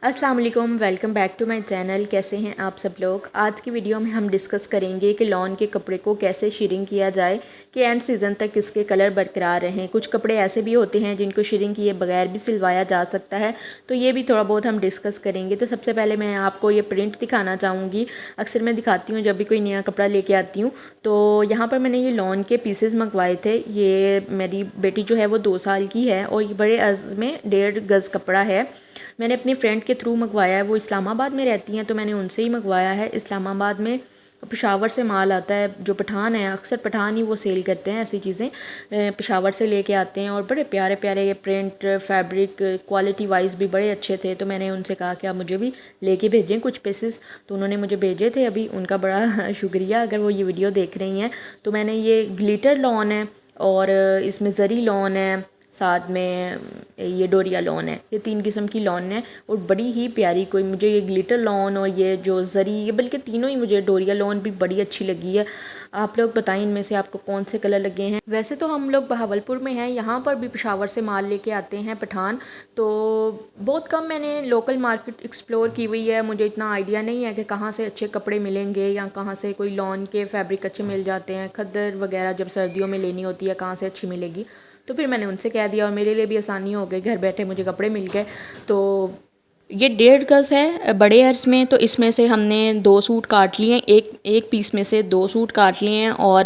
अस्सलाम वालेकुम, welcome back to my channel. कैसे हैं आप सब लोग। आज की वीडियो में हम डिस्कस करेंगे कि लॉन के कपड़े को कैसे शिरिंग किया जाए कि एंड सीज़न तक इसके कलर बरकरार रहें। कुछ कपड़े ऐसे भी होते हैं जिनको शिरिंग किए बगैर भी सिलवाया जा सकता है, तो ये भी थोड़ा बहुत हम डिस्कस करेंगे। तो सबसे पहले मैं आपको ये प्रिंट दिखाना चाहूँगी। अक्सर मैं दिखाती हूँ जब भी कोई नया कपड़ा लेके आती हूँ। तो यहाँ पर मैंने ये लॉन के पीसेस मंगवाए थे। ये मेरी बेटी जो है वो 2 साल की है और ये बड़े अर्ज में 1.5 गज़ कपड़ा है। मैंने अपनी फ्रेंड के थ्रू मंगवाया है, वो इस्लामाबाद में रहती हैं, तो मैंने उनसे ही मंगवाया है। इस्लामाबाद में पेशावर से माल आता है, जो पठान है, अक्सर पठान ही वो सेल करते हैं ऐसी चीज़ें, पेशावर से लेके आते हैं। और बड़े प्यारे प्यारे प्रिंट, फैब्रिक क्वालिटी वाइज भी बड़े अच्छे थे। तो मैंने उनसे कहा कि आप मुझे भी लेके भेजें कुछ पीसेस, तो उन्होंने मुझे भेजे थे। अभी उनका बड़ा शुक्रिया अगर वो ये वीडियो देख रही हैं। तो मैंने ये ग्लिटर लॉन है और इसमें ज़री लॉन है, साथ में ये डोरिया लॉन है। ये 3 किस्म की लॉन है और बड़ी ही प्यारी। कोई मुझे ये ग्लिटर लॉन और ये जो ज़री, ये बल्कि तीनों ही, मुझे डोरिया लॉन भी बड़ी अच्छी लगी है। आप लोग बताएं इनमें से आपको कौन से कलर लगे हैं। वैसे तो हम लोग बहावलपुर में हैं, यहाँ पर भी पेशावर से माल लेके आते हैं पठान। तो बहुत कम मैंने लोकल मार्केट एक्सप्लोर की हुई है, मुझे इतना आइडिया नहीं है कि कहाँ से अच्छे कपड़े मिलेंगे या कहाँ से कोई लॉन के फैब्रिक अच्छे मिल जाते हैं। खद्दर वगैरह जब सर्दियों में लेनी होती है कहाँ से अच्छी मिलेगी, तो फिर मैंने उनसे कह दिया और मेरे लिए भी आसानी हो गई, घर बैठे मुझे कपड़े मिल गए। तो ये 1.5 गज़ है बड़े अर्ज में। तो इसमें से हमने 2 सूट काट लिए, एक पीस में से 2 सूट काट लिए हैं और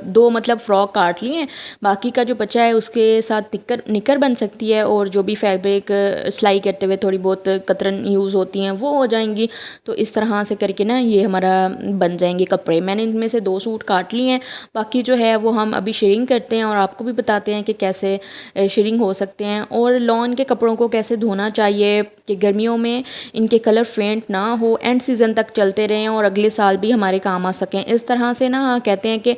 2 मतलब फ़्रॉक काट लिए हैं। बाकी का जो बचा है उसके साथ निकर बन सकती है और जो भी फैब्रिक सिलाई करते हुए थोड़ी बहुत कतरन यूज़ होती हैं वो हो जाएंगी। तो इस तरह से करके ना ये हमारा बन जाएंगे कपड़े। मैंने इनमें से 2 सूट काट लिए हैं, बाकी जो है वो हम अभी शेयरिंग करते हैं और आपको भी बताते हैं कि कैसे शेयरिंग हो सकते हैं और लॉन के कपड़ों को कैसे धोना चाहिए कि गर्मियों में इनके कलर फेंट ना हो, एंड सीज़न तक चलते रहें और अगले साल भी हमारे काम आ सकें। इस तरह से ना कहते हैं कि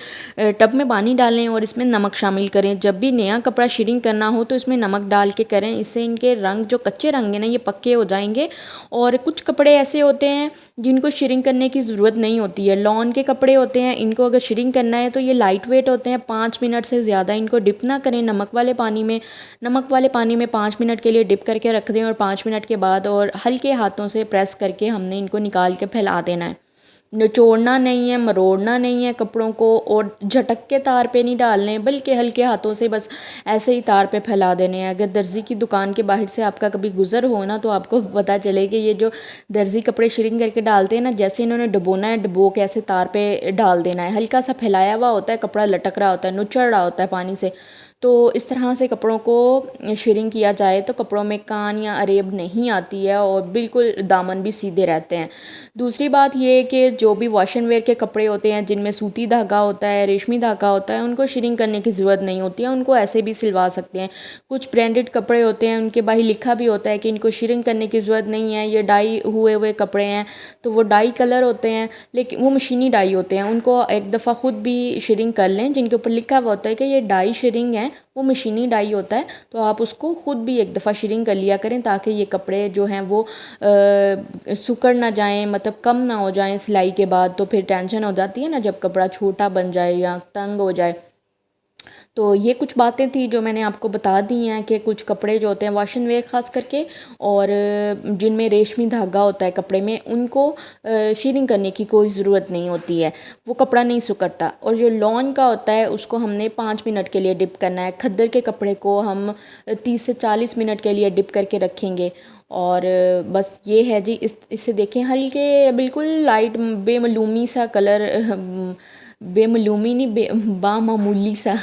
टब में पानी डालें और इसमें नमक शामिल करें। जब भी नया कपड़ा शेयरिंग करना हो तो इसमें नमक डाल के करें, इससे इनके रंग, जो कच्चे रंग हैं ना, ये पक्के हो जाएंगे। और कुछ कपड़े ऐसे होते हैं जिनको शेयरिंग करने की ज़रूरत नहीं होती है। लॉन के कपड़े होते हैं, इनको अगर शेयरिंग करना है तो ये लाइट वेट होते हैं। 5 मिनट से ज़्यादा इनको डिप ना करें नमक वाले पानी में। नमक वाले पानी में 5 मिनट के लिए डिप करके रख दें और 5 मिनट के बाद और हल्के हाथों से प्रेस करके हमने इनको निकाल के फैला देना है। निचोड़ना नहीं है, मरोड़ना नहीं है कपड़ों को, और झटक के तार पे नहीं डालने, बल्कि हल्के हाथों से बस ऐसे ही तार पे फैला देने हैं। अगर दर्जी की दुकान के बाहर से आपका कभी गुजर हो ना, तो आपको पता चले कि ये जो दर्जी कपड़े शेयरिंग करके डालते हैं ना, जैसे इन्होंने डुबोना है, डुबो के ऐसे तार पे डाल देना है। हल्का सा फैलाया हुआ होता है, कपड़ा लटक रहा होता है, नुचड़ रहा होता है पानी से। तो इस तरह से कपड़ों को शेयरिंग किया जाए तो कपड़ों में कान या अरेब नहीं आती है और बिल्कुल दामन भी सीधे रहते हैं। दूसरी बात ये कि जो भी वॉश एंड वेयर के कपड़े होते हैं जिनमें सूती धागा होता है, रेशमी धागा होता है, उनको शेयरिंग करने की ज़रूरत नहीं होती है, उनको ऐसे भी सिलवा सकते हैं। कुछ ब्रांडेड कपड़े होते हैं, उनके बाहर लिखा भी होता है कि इनको शेयरिंग करने की ज़रूरत नहीं है, ये डाई हुए हुए कपड़े हैं। तो वो डाई कलर होते हैं, लेकिन वो मशीनी डाई होते हैं, उनको एक दफ़ा ख़ुद भी शेयरिंग कर लें। जिनके ऊपर लिखा हुआ होता है कि ये डाई शेयरिंग है, वो मशीनी डाई होता है, तो आप उसको ख़ुद भी एक दफ़ा शेयरिंग कर लिया करें, ताकि ये कपड़े जो हैं वो सिकुड़ ना जाएं, मतलब कम ना हो जाएं सिलाई के बाद। तो फिर टेंशन हो जाती है ना जब कपड़ा छोटा बन जाए या तंग हो जाए। तो ये कुछ बातें थी जो मैंने आपको बता दी हैं कि कुछ कपड़े जो होते हैं वॉश एंड वेयर ख़ास करके, और जिनमें रेशमी धागा होता है कपड़े में, उनको शेयरिंग करने की कोई ज़रूरत नहीं होती है, वो कपड़ा नहीं सुकड़ता। और जो लॉन का होता है उसको हमने 5 मिनट के लिए डिप करना है। खद्दर के कपड़े को हम 30 से 40 मिनट के लिए डिप करके रखेंगे। और बस ये है जी। इससे देखें हल्के बिल्कुल लाइट बेमालूमी सा कलर, बेमालूमी नहीं, बामामूली सा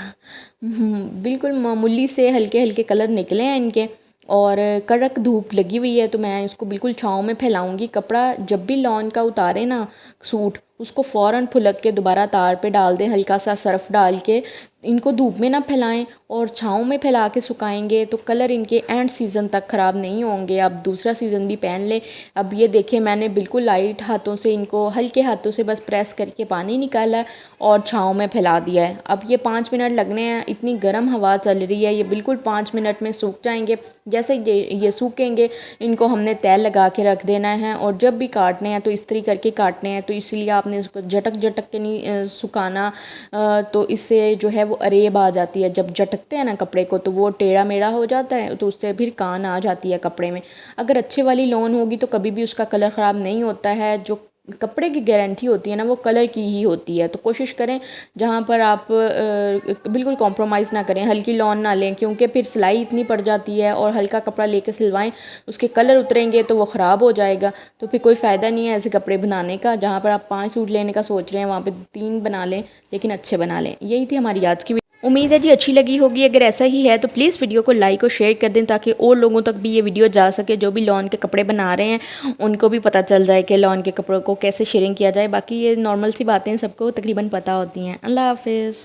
बिल्कुल मामूली से हल्के हल्के कलर निकले हैं इनके। और कड़क धूप लगी हुई है, तो मैं इसको बिल्कुल छाँव में फैलाऊंगी। कपड़ा जब भी लॉन का उतारे ना सूट, उसको फ़ौरन फुलक के दोबारा तार पे डाल दें, हल्का सा सर्फ डाल के। इनको धूप में ना फैलाएं और छाँव में फैला के सुखाएंगे तो कलर इनके एंड सीज़न तक ख़राब नहीं होंगे। आप दूसरा सीज़न भी पहन लें। अब ये देखें, मैंने बिल्कुल लाइट हाथों से इनको, हल्के हाथों से बस प्रेस करके पानी निकाला है और छाँव में फैला दिया है। अब ये 5 मिनट लगने हैं, इतनी गर्म हवा चल रही है, ये बिल्कुल 5 मिनट में सूख जाएंगे। जैसे ये सूखेंगे, इनको हमने तैल लगा के रख देना है और जब भी काटने हैं तो इस्त्री करके काटने हैं। तो इसलिए आप आपने उसको झटक झटक के नहीं सुखाना तो इससे जो है वो अरेब आ जाती है। जब झटकते हैं ना कपड़े को तो वो टेढ़ा मेढ़ा हो जाता है, तो उससे फिर कान आ जाती है कपड़े में। अगर अच्छे वाली लॉन होगी तो कभी भी उसका कलर ख़राब नहीं होता है। जो कपड़े की गारंटी होती है ना वो कलर की ही होती है। तो कोशिश करें जहाँ पर आप बिल्कुल कॉम्प्रोमाइज़ ना करें, हल्की लॉन ना लें, क्योंकि फिर सिलाई इतनी पड़ जाती है। और हल्का कपड़ा लेके सिलवाएं, उसके कलर उतरेंगे तो वो ख़राब हो जाएगा। तो फिर कोई फ़ायदा नहीं है ऐसे कपड़े बनाने का। जहाँ पर आप 5 सूट लेने का सोच रहे हैं वहाँ पर 3 बना लें, लेकिन अच्छे बना लें। यही थी हमारी आज की। उम्मीद है जी अच्छी लगी होगी। अगर ऐसा ही है तो प्लीज़ वीडियो को लाइक और शेयर कर दें, ताकि और लोगों तक भी ये वीडियो जा सके। जो भी लॉन के कपड़े बना रहे हैं उनको भी पता चल जाए कि लॉन के कपड़ों को कैसे शेयरिंग किया जाए। बाकी ये नॉर्मल सी बातें सबको तकरीबन पता होती हैं। अल्लाह हाफिज़।